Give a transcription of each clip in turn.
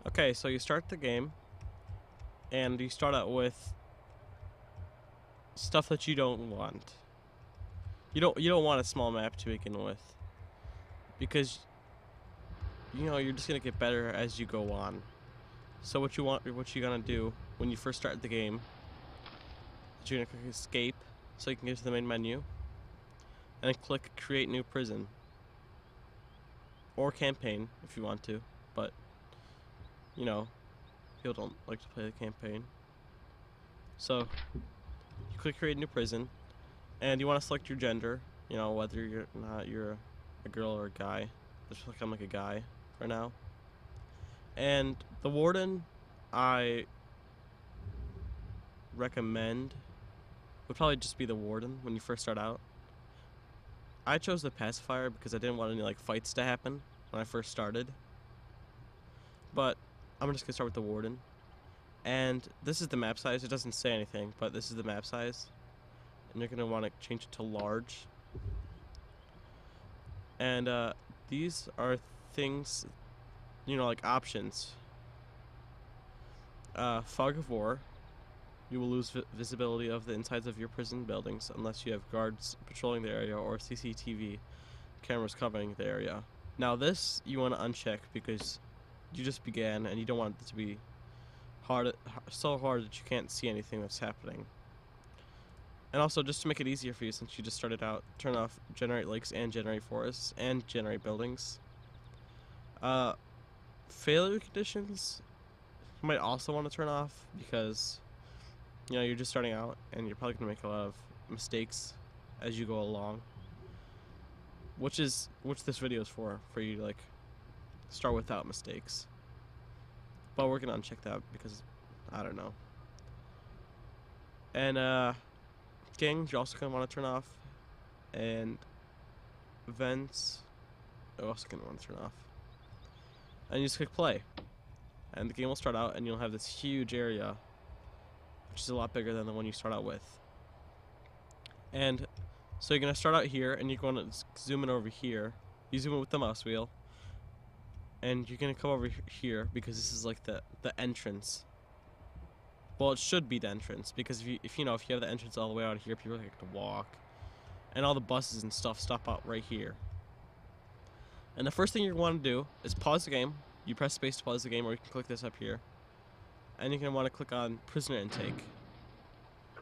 Okay, so you start the game, and you start out with stuff that you don't want. You don't want a small map to begin with, because you're just gonna get better as you go on. So what you're gonna do when you first start the game, is you're gonna click escape, so you can get to the main menu, and then click create new prison or campaign if you want to, but you know people don't like to play the campaign. So you click create new prison, and you want to select your gender. Whether you're a girl or a guy. Just click on like a guy for now. And the warden, I recommend, would probably just be the warden when you first start out. I chose the pacifier because I didn't want any like fights to happen when I first started. But I'm just gonna start with the warden. And this is the map size. It doesn't say anything, but this is the map size. And you're gonna want to change it to large. And these are things, like options. Fog of war. You will lose visibility of the insides of your prison buildings unless you have guards patrolling the area or CCTV cameras covering the area. Now this you want to uncheck because you just began and you don't want it to be so hard that you can't see anything that's happening. And also, just to make it easier for you, since you just started out, turn off generate lakes and generate forests and generate buildings. Uh, Failure conditions you might also want to turn off because you're just starting out and you're probably gonna make a lot of mistakes as you go along. Which this video is for you to like start without mistakes. But we're gonna uncheck that because I don't know. And gangs you're also gonna want to turn off, and events you're also gonna want to turn off. And you just click play, and the game will start out, and you'll have this huge area, which is a lot bigger than the one you start out with. And so you're gonna start out here, and you're going to zoom in over here. You zoom in with the mouse wheel, and you're gonna come over here because this is like the entrance. Well, it should be the entrance because if you have the entrance all the way out here, people have to walk, and all the buses and stuff stop out right here. And the first thing you want to do is pause the game. You press space to pause the game, or you can click this up here, and you're gonna want to click on prisoner intake,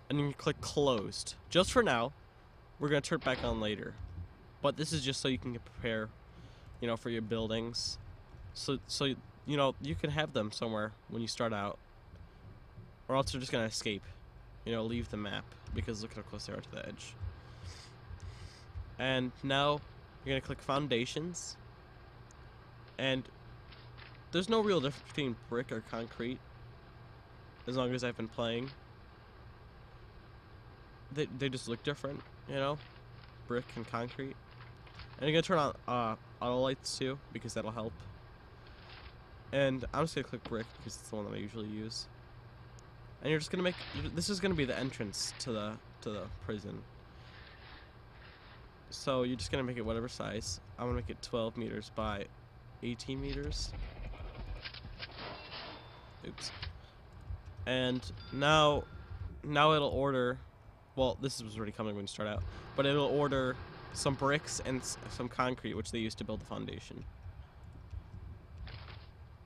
and you can click closed. Just for now, we're gonna turn it back on later, but this is just so you can prepare, for your buildings. So you can have them somewhere when you start out, or else you're just gonna escape, leave the map because look how close they are to the edge. And now you're gonna click foundations, and there's no real difference between brick or concrete as long as I've been playing. They just look different, brick and concrete. And you're gonna turn on auto lights too because that'll help. And I'm just gonna click brick because it's the one that I usually use. And you're just gonna this is gonna be the entrance to the prison. So you're just gonna make it whatever size. I'm gonna make it 12 meters by 18 meters. Oops. And now it'll order. Well, this was already coming when you start out, but it'll order some bricks and some concrete, which they use to build the foundation.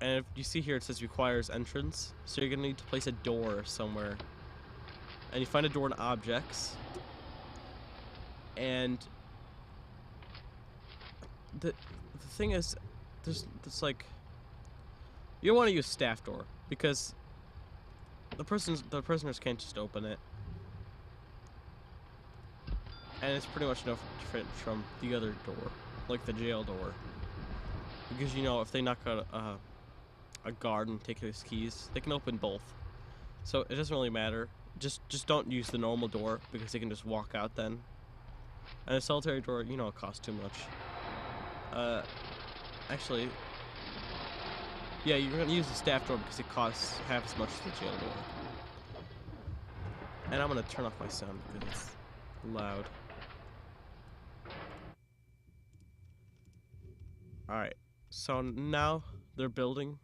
And if you see here, it says requires entrance, so you're gonna need to place a door somewhere. And you find a door in objects, and the thing is, there's like you don't want to use staff door because the prisoners can't just open it, and it's pretty much no different from the other door, like the jail door, because if they knock out a guard and take his keys, they can open both. So it doesn't really matter. Just don't use the normal door because they can just walk out then. And a solitary door, it costs too much. Actually, yeah, you're gonna use the staff door because it costs half as much as the jail door. And I'm gonna turn off my sound because it's loud. Alright, so now they're building.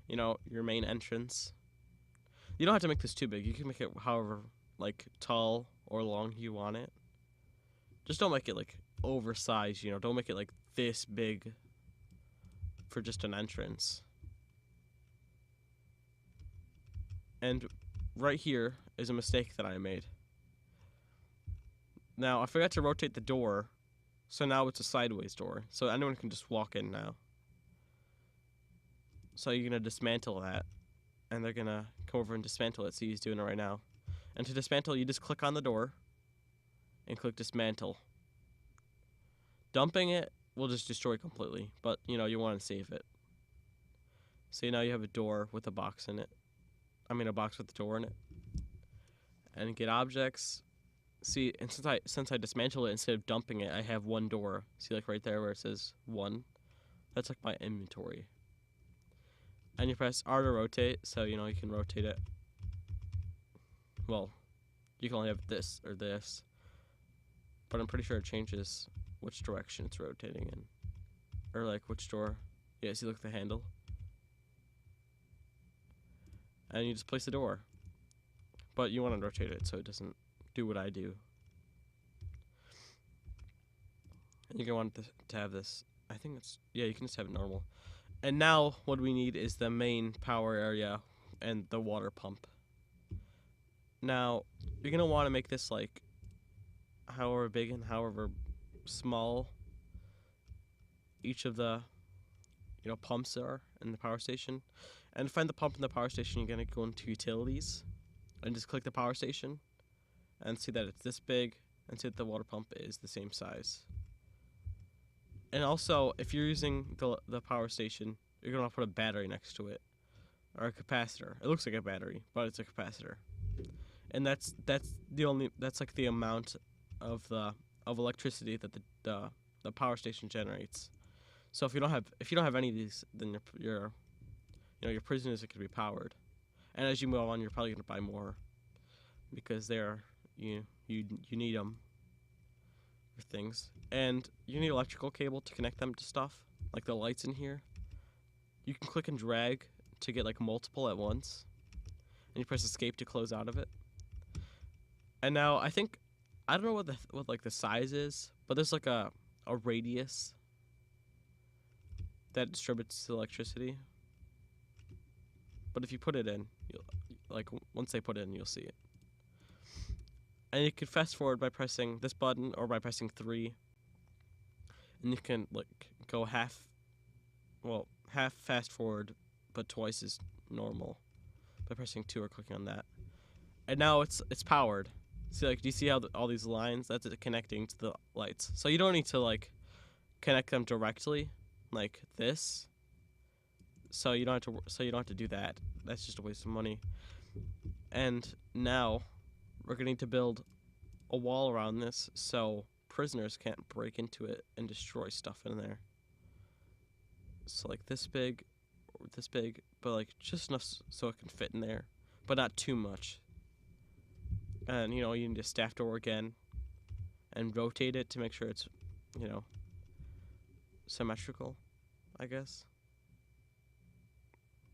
your main entrance. You don't have to make this too big. You can make it however like tall or long you want it. Just don't make it like oversized, don't make it like this big for just an entrance. And right here is a mistake that I made. Now, I forgot to rotate the door, so now it's a sideways door. So anyone can just walk in now. So you're going to dismantle that, and they're going to come over and dismantle it. So he's doing it right now. And to dismantle, you just click on the door and click dismantle. Dumping it will just destroy completely, but, you want to save it. So now you have a door with a box in it. A box with a door in it. And get objects. See, and since I dismantled it, instead of dumping it, I have one door. See, like right there where it says 1? That's like my inventory. And you press R to rotate, so, you can rotate it. Well, you can only have this or this. But I'm pretty sure it changes which direction it's rotating in. Or, like, which door. Yeah, see, look at the handle. And you just place the door. But you want to rotate it so it doesn't do what I do. And you're going to want to have this. I think it's... Yeah, you can just have it normal. And now what we need is the main power area and the water pump. Now, you're going to want to make this like however big and however small each of the pumps are in the power station. And to find the pump in the power station, you're going to go into utilities and just click the power station and see that it's this big and see that the water pump is the same size. And also, if you're using the power station, you're going to put a battery next to it or a capacitor. It looks like a battery, but it's a capacitor. And that's like the amount of electricity that the power station generates. So if you don't have any of these, then your prison isn't going to be powered. And as you move on, you're probably going to buy more because you need them for things. And you need electrical cable to connect them to stuff, like the lights in here. You can click and drag to get like multiple at once, and you press escape to close out of it. And now I don't know what like the size is, but there's like a radius that distributes the electricity. But if you put it in, once they put it in, you'll see it. And you can fast forward by pressing this button or by pressing 3. And you can go half fast forward, but twice as normal by pressing 2 or clicking on that. And now it's powered. See, do you see how all these lines? That's it connecting to the lights. So you don't need to connect them directly like this. So you don't have to do that. That's just a waste of money. And now we're going to need to build a wall around this so prisoners can't break into it and destroy stuff in there. So this big, but just enough so it can fit in there, but not too much. And you need to staff door again and rotate it to make sure it's symmetrical, I guess.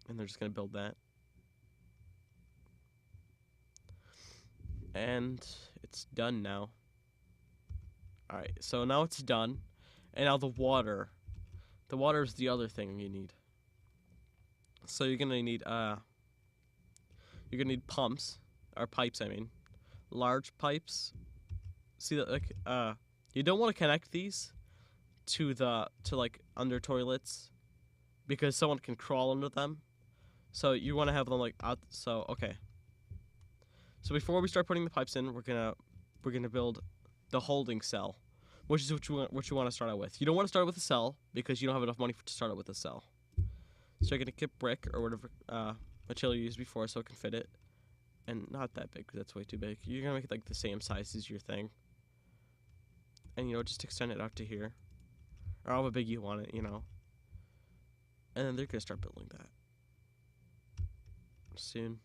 And they're just going to build that. And it's done now. Alright, so now it's done. And now the water. The water is the other thing you need. So you're gonna need pumps. Or pipes, I mean. Large pipes. See that you don't want to connect these to under toilets because someone can crawl under them. So you want to have them out. So okay. So before we start putting the pipes in, we're gonna build the holding cell, which is what you want to start out with. You don't want to start with a cell because you don't have enough money to start out with a cell. So you're gonna get brick or whatever material you used before so it can fit it, and not that big because that's way too big. You're gonna make it the same size as your thing, and just extend it out to here, or however big you want it, and then they're gonna start building that soon.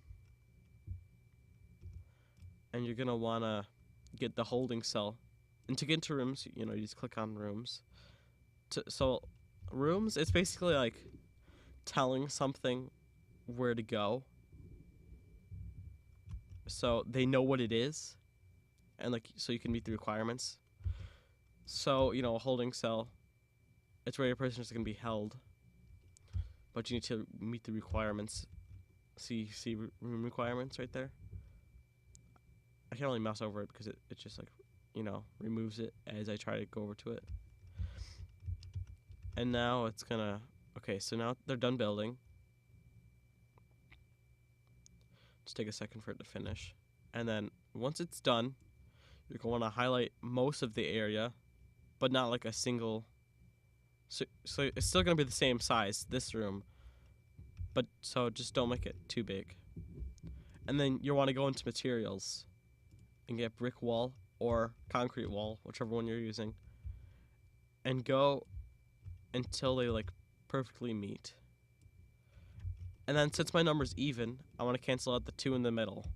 And you're gonna wanna get the holding cell, and to get into rooms, you just click on rooms. So rooms, it's basically telling something where to go, so they know what it is, and like so you can meet the requirements. So a holding cell, it's where your prisoner is going to be held, but you need to meet the requirements. See room requirements right there. I can't really mouse over it because it just like removes it as I try to go over to it. And now it's gonna okay. So now they're done building. Just take a second for it to finish, and then once it's done, you're going to highlight most of the area, but not like a single. So it's still gonna be the same size, this room, but so just don't make it too big. And then you want to go into materials and get brick wall or concrete wall, whichever one you're using, and go until they like perfectly meet. And then since my number's even, I want to cancel out the 2 in the middle.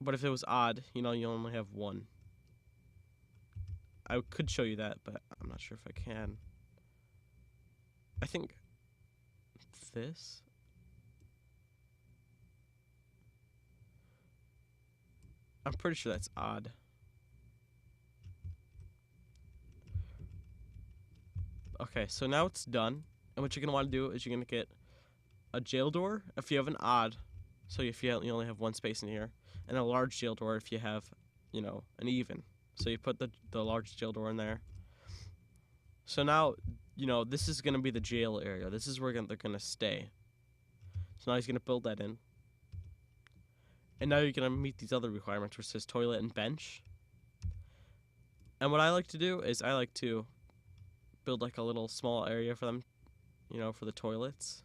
But if it was odd, you only have 1. I could show you that, but I'm not sure if I can. I think this. I'm pretty sure that's odd. Okay, so now it's done. And what you're going to want to do is you're going to get a jail door if you have an odd. So if you only have 1 space in here. And a large jail door if you have, an even. So you put the large jail door in there. So now, this is going to be the jail area. This is where they're going to stay. So now he's going to build that in. And now you're going to meet these other requirements, which says toilet and bench. And what I like to do is I like to build like a little small area for them, for the toilets.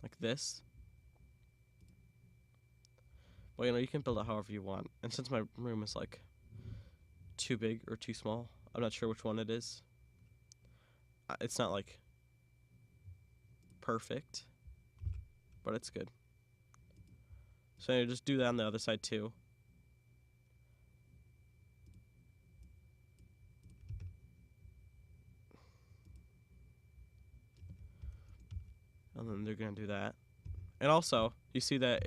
Like this. Well, you can build it however you want. And since my room is like too big or too small, I'm not sure which one it is. It's not like perfect, but it's good. So you just do that on the other side too. And then they're gonna do that. And also, you see that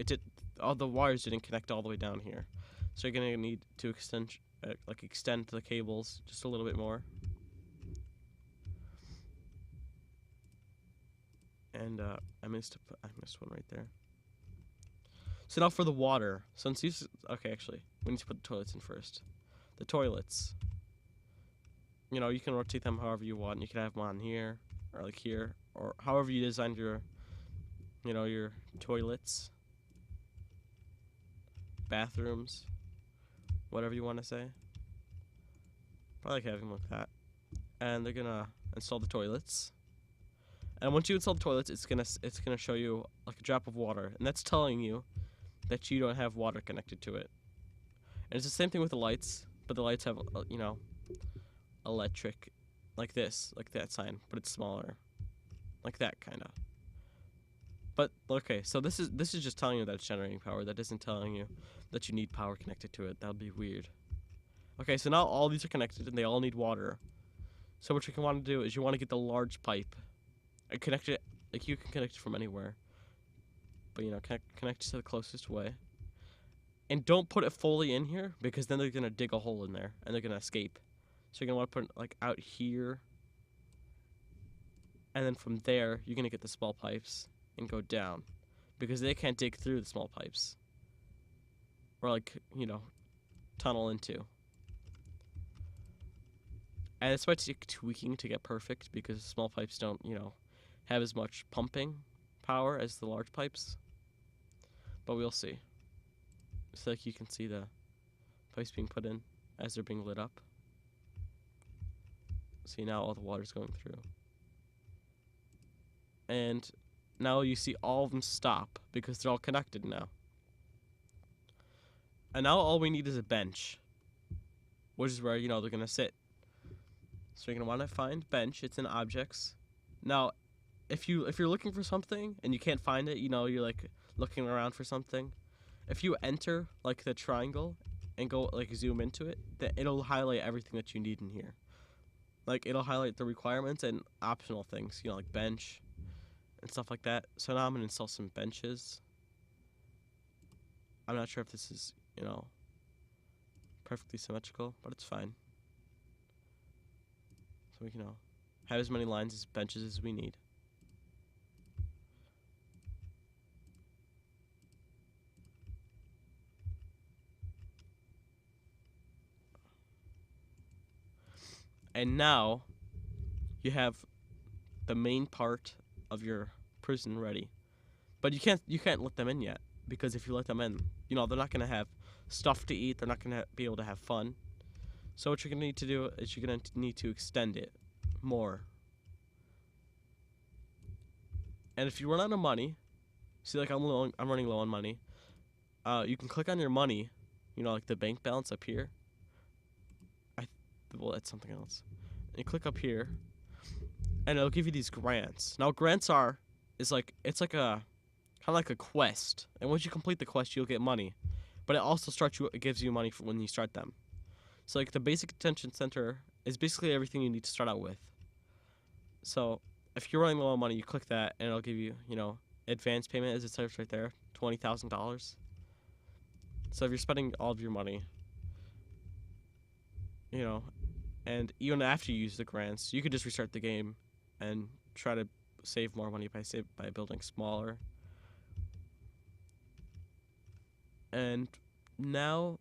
all the wires didn't connect all the way down here. So you're gonna need to extend the cables just a little bit more. And I missed one right there. So now for the water, actually, we need to put the toilets in first. The toilets, you can rotate them however you want. You can have them on here, or like here, or however you designed your toilets, bathrooms, whatever you want to say. Probably like having them like that. And they're gonna install the toilets. And once you install the toilets, it's gonna show you like a drop of water, and that's telling you that you don't have water connected to it. And it's the same thing with the lights, but the lights have electric, like that sign, but it's smaller, like that kind of. But okay, so this is just telling you that it's generating power. That isn't telling you that you need power connected to it. That would be weird. Okay, so now all these are connected and they all need water. So what you can want to do is you want to get the large pipe and connect it. Like you can connect it from anywhere, but connect it to the closest way. And don't put it fully in here because then they're gonna dig a hole in there and they're gonna escape. So you're gonna want to put it like out here, and then from there you're gonna get the small pipes and go down, because they can't dig through the small pipes or tunnel into. And it's might take tweaking to get perfect because small pipes don't have as much pumping power as the large pipes, but we'll see. So you can see the pipes being put in as they're being lit up. See, now all the water's going through. And now you see all of them stop because they're all connected now. And now all we need is a bench, which is where they're gonna sit. So you're gonna want to find bench. It's in objects. Now, if you're looking for something and you can't find it, you're like looking around for something. If you enter like the triangle and go like zoom into it, then it'll highlight everything that you need in here. Like it'll highlight the requirements and optional things, like bench and stuff like that. So now I'm gonna install some benches. I'm not sure if this is, perfectly symmetrical, but it's fine. So we can have as many lines as benches as we need. And now you have the main part of your prison ready. But you can't let them in yet, because if you let them in, they're not gonna have stuff to eat. They're not gonna be able to have fun. So what you're gonna need to do is you're gonna need to extend it more. And if you run out of money, see, like I'm running low on money. You can click on your money, like the bank balance up here. Well, that's something else. And you click up here, and it'll give you these grants. Now, grants it's like a kind of like a quest, and once you complete the quest, you'll get money. But it gives you money for when you start them. So, like, the basic detention center is basically everything you need to start out with. So, if you're running low on money, you click that, and it'll give you, advance payment, as it says right there, $20,000. So if you're spending all of your money, and even after you use the grants, you could just restart the game and try to save more money by building smaller. And now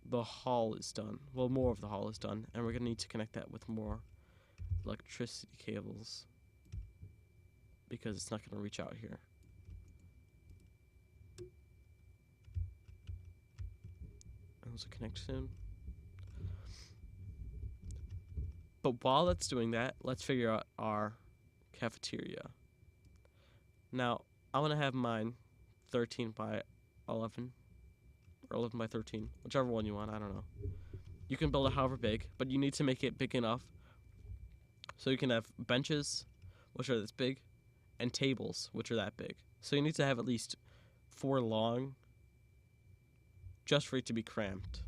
the hall is done. Well, more of the hall is done, and we're gonna need to connect that with more electricity cables because it's not gonna reach out here. And those will connect soon. But while that's doing that, let's figure out our cafeteria. Now, I want to have mine 13 by 11 or 11 by 13, whichever one you want, I don't know. You can build it however big, but you need to make it big enough so you can have benches, which are this big, and tables, which are that big. So you need to have at least 4 long just for it to be cramped.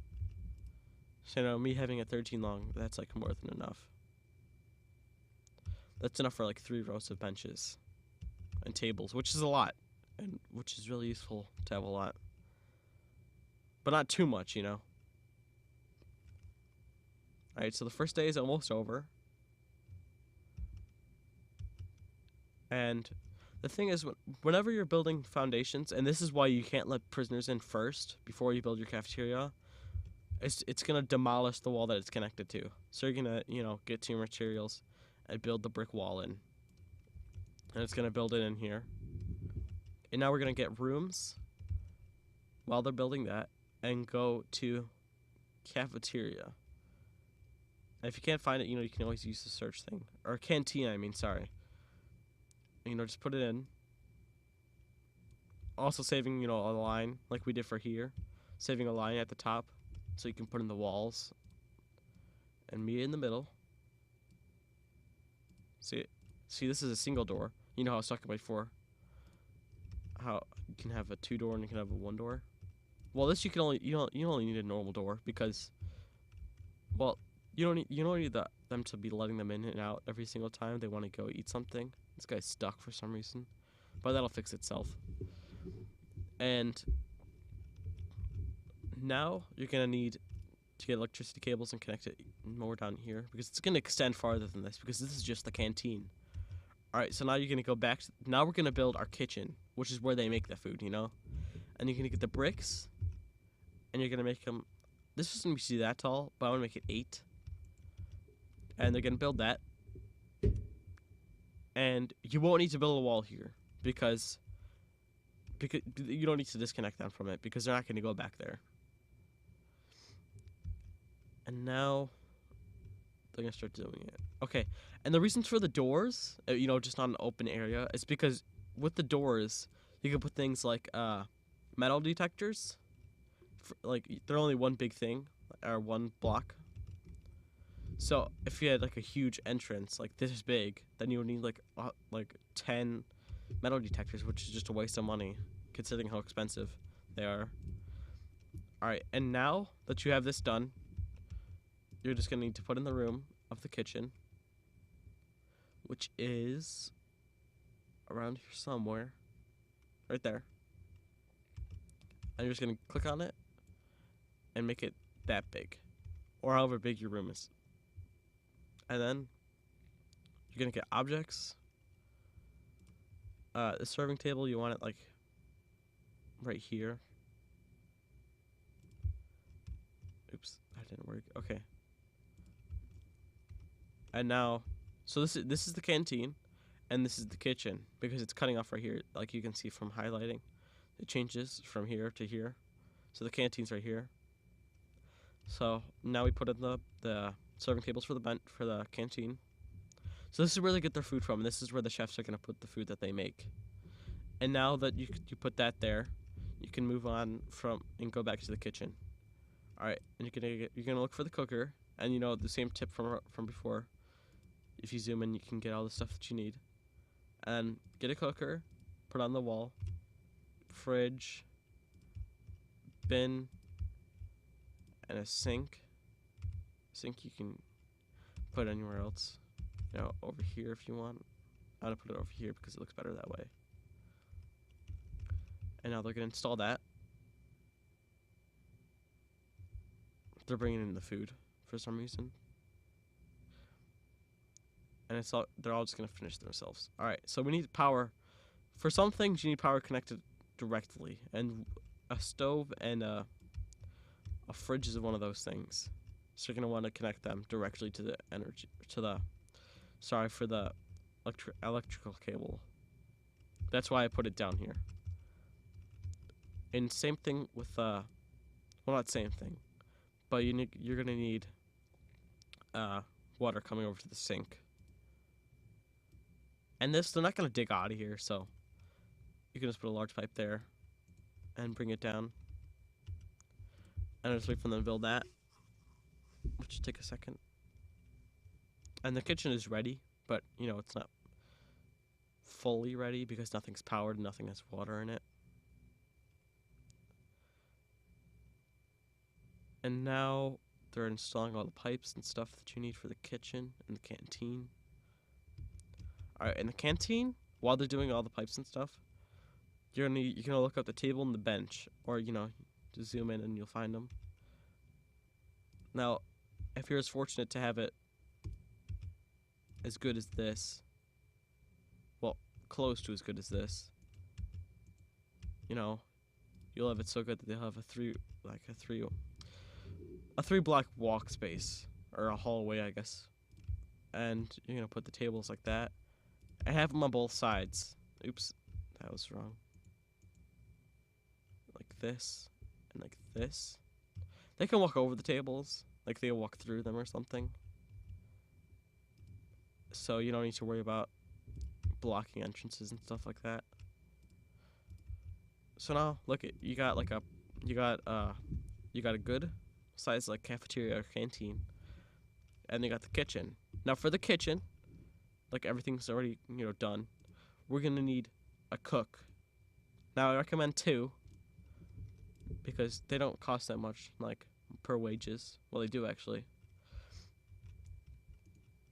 So, me having a 13 long, that's like more than enough. That's enough for like 3 rows of benches and tables, which is a lot, and which is really useful to have a lot. But not too much, Alright, so the first day is almost over. And the thing is, whenever you're building foundations, and this is why you can't let prisoners in first before you build your cafeteria, it's going to demolish the wall that it's connected to. So you're going to, get to your materials and build the brick wall in. And it's going to build it in here. And now we're going to get rooms while they're building that and go to cafeteria. And if you can't find it, you can always use the search thing. Or canteen, sorry. Just put it in. Also saving, a line like we did for here. Saving a line at the top so you can put in the walls. And me in the middle. See, this is a single door. You know how I was talking about before. How you can have a 2-door and you can have a 1-door. Well, this you only need a normal door because, well, you don't need them to be letting them in and out every single time they want to go eat something. This guy's stuck for some reason, but that'll fix itself. And now you're gonna need to get electricity cables and connect it more down here because it's gonna extend farther than this because this is just the canteen. All right, so now you're gonna go back. Now we're gonna build our kitchen, which is where they make the food, And you're gonna get the bricks, and you're gonna make them. This isn't gonna be that tall, but I want to make it 8. And they're gonna build that. And you won't need to build a wall here because you don't need to disconnect them from it because they're not gonna go back there. And now they're gonna start doing it. Okay, and the reasons for the doors, just not an open area, is because with the doors, you can put things like metal detectors. They're only one big thing, or one block. So if you had like a huge entrance, like this big, then you would need like 10 metal detectors, which is just a waste of money, considering how expensive they are. All right, and now that you have this done, you're just gonna need to put in the room of the kitchen, which is around here somewhere. Right there. And you're just going to click on it and make it that big. Or however big your room is. And then you're going to get objects. The serving table, you want it like right here. Oops, that didn't work. Okay. And now, so this is the canteen, and this is the kitchen because it's cutting off right here. Like you can see from highlighting, it changes from here to here. So the canteen's right here. So now we put in the serving tables for the canteen. So this is where they get their food from, and this is where the chefs are gonna put the food that they make. And now that you put that there, you can move on from and go back to the kitchen. All right, and you're gonna look for the cooker, and you know the same tip from before. If you zoom in, you can get all the stuff that you need. And get a cooker, put on the wall, fridge, bin, and a sink. Sink you can put anywhere else. You know, over here if you want. I'm gonna put it over here because it looks better that way. And now they're gonna install that. They're bringing in the food for some reason. And they're all just gonna finish themselves. All right, so we need power. For some things, you need power connected directly, and a stove and a fridge is one of those things. So you're gonna want to connect them directly to the for the electrical cable. That's why I put it down here. And same thing with well, not same thing, but you're gonna need water coming over to the sink. And they're not gonna dig out of here, so you can just put a large pipe there and bring it down. And just wait for them to build that, which will take a second. And the kitchen is ready, but you know it's not fully ready because nothing's powered and nothing has water in it. And now they're installing all the pipes and stuff that you need for the kitchen and the canteen. Alright, in the canteen, while they're doing all the pipes and stuff, you're gonna look up the table and the bench, or you know, just zoom in and you'll find them. Now, if you're as fortunate to have it as good as this, well, close to as good as this, you know, you'll have it so good that they'll have a three block walk space, or a hallway, I guess. And you're gonna put the tables like that. I have them on both sides. Oops, that was wrong. Like this, and like this. They can walk over the tables, like they'll walk through them or something. So you don't need to worry about blocking entrances and stuff like that. So now, look, you got a good size like cafeteria or canteen, and you got the kitchen. Now for the kitchen, like everything's already done, we're gonna need a cook. Now I recommend 2 because they don't cost that much, like per wages. Well, they do actually.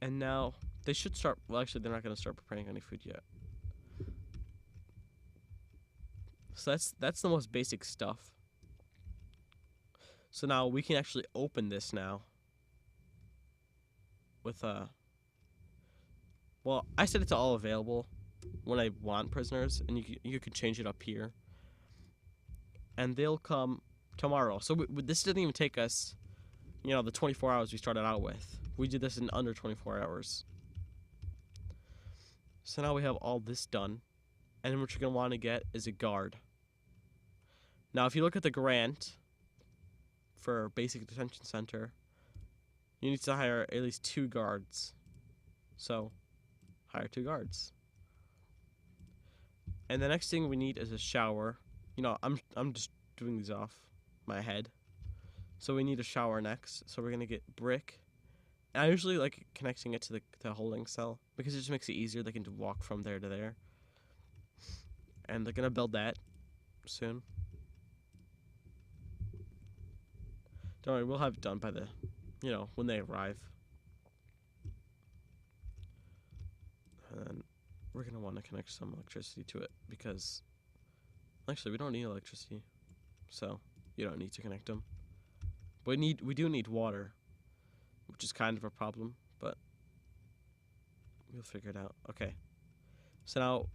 And now they should start. Well, actually, they're not gonna start preparing any food yet. So that's the most basic stuff. So now we can actually open this now. With well, I set it to all available when I want prisoners, and you can change it up here. And they'll come tomorrow. So this didn't even take us, the 24 hours we started out with. We did this in under 24 hours. So now we have all this done, and what you're gonna want to get is a guard. Now, if you look at the grant for basic detention center, you need to hire at least 2 guards. So, hire 2 guards. And the next thing we need is a shower. I'm just doing these off my head. So we need a shower next. So we're gonna get brick. And I usually like connecting it to the holding cell because it just makes it easier. They can walk from there to there. And they're gonna build that soon. Don't worry, we'll have it done by when they arrive. And then we're gonna want to connect some electricity to it because actually we don't need electricity, so you don't need to connect them. But we do need water, which is kind of a problem, but we'll figure it out. Okay. So now,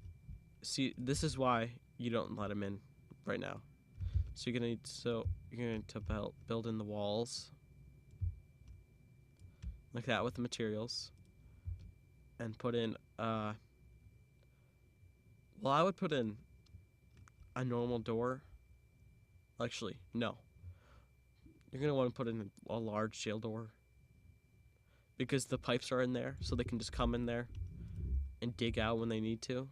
see, this is why you don't let them in right now. So you're gonna need to build in the walls like that with the materials, and put in well, I would put in a normal door. Actually, no. You're gonna want to put in a large jail door because the pipes are in there, so they can just come in there and dig out when they need to.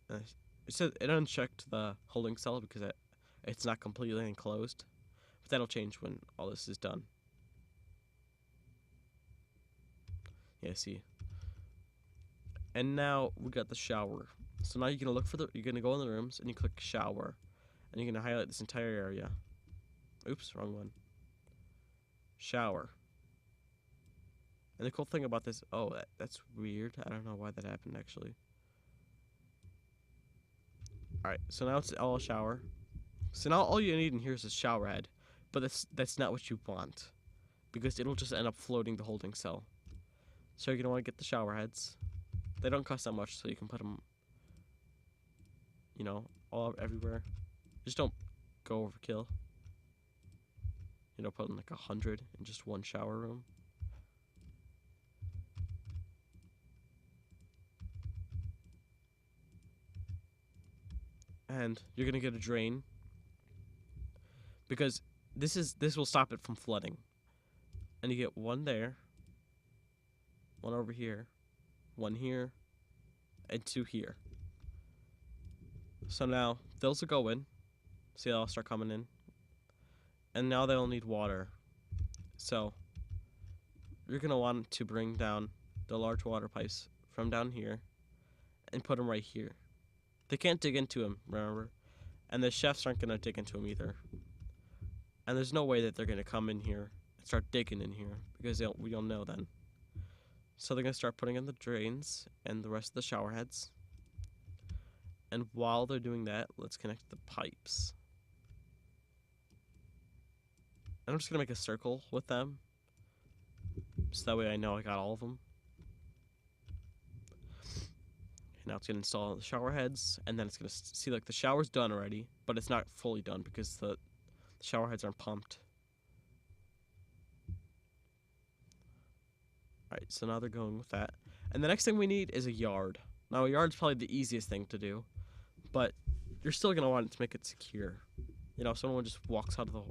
It said it unchecked the holding cell because it's not completely enclosed, but that'll change when all this is done. Yeah, see. And now we got the shower. So now you're gonna you're gonna go in the rooms and you click shower, and you're gonna highlight this entire area. Oops, wrong one. Shower. And the cool thing about this, oh, that's weird. I don't know why that happened actually. Alright, so now it's all shower. So now all you need in here is a shower head. But that's not what you want, because it'll just end up floating the holding cell. So you're going to want to get the shower heads. They don't cost that much, so you can put them, all everywhere. Just don't go overkill. Put in like 100 in just one shower room. And you're gonna get a drain because this will stop it from flooding. And you get one there, one over here, one here, and two here. So now those will go in. See, they'll start coming in. And now they'll need water. So you're gonna want to bring down the large water pipes from down here and put them right here. They can't dig into them, remember? And the chefs aren't gonna dig into them either. And there's no way that they're gonna come in here and start digging in here because we don't know then. So they're gonna start putting in the drains and the rest of the shower heads. And while they're doing that, let's connect the pipes. And I'm just gonna make a circle with them, so that way I know I got all of them. Now it's gonna install the shower heads, and then it's gonna see like the shower's done already, but it's not fully done because the shower heads aren't pumped. Alright, so now they're going with that. And the next thing we need is a yard. Now a yard's probably the easiest thing to do, but you're still gonna want to make it secure. Someone just walks out of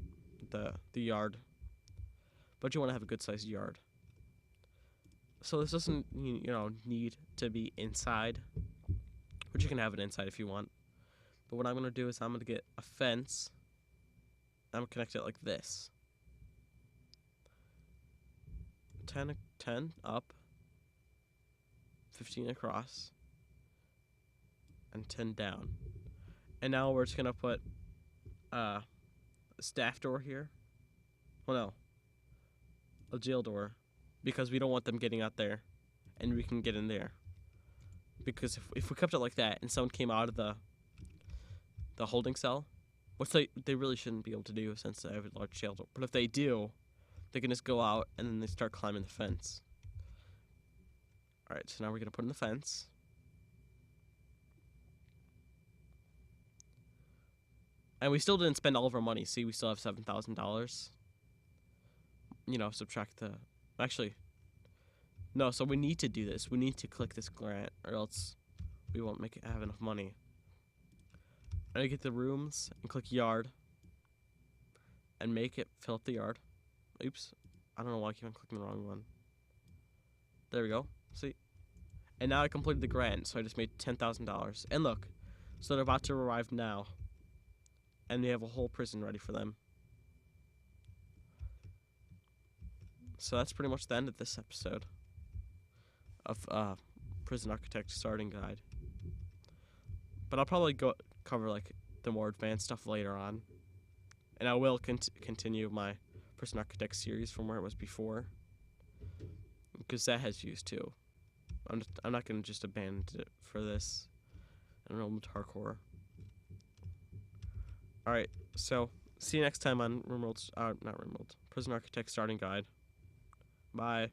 the yard. But you wanna have a good sized yard. So this doesn't need to be inside, but you can have it inside if you want. But what I'm gonna do is I'm gonna get a fence. I'm gonna connect it like this. 10 up, 15 across, and 10 down. And now we're just gonna put a staff door here. Well, no, a jail door, because we don't want them getting out there, and we can get in there. Because if we kept it like that and someone came out of the holding cell, which they really shouldn't be able to do since they have a large jail door, but if they do, they can just go out and then they start climbing the fence. Alright, so now we're gonna put in the fence. And we still didn't spend all of our money. See, we still have $7,000. Subtract the... Actually, no, so we need to do this. We need to click this grant, or else we won't have enough money. I get the rooms and click yard. And make it fill up the yard. Oops. I don't know why I keep on clicking the wrong one. There we go. See? And now I completed the grant, so I just made $10,000. And look, so they're about to arrive now. And we have a whole prison ready for them. So that's pretty much the end of this episode of Prison Architect Starting Guide. But I'll probably cover like the more advanced stuff later on. And I will continue my Prison Architect series from where it was before. because that has use too. I'm not gonna just abandon it for this. Enrollment hardcore. All right, so see you next time on Rimworld's not Rimworld, Prison Architect Starting Guide. Bye.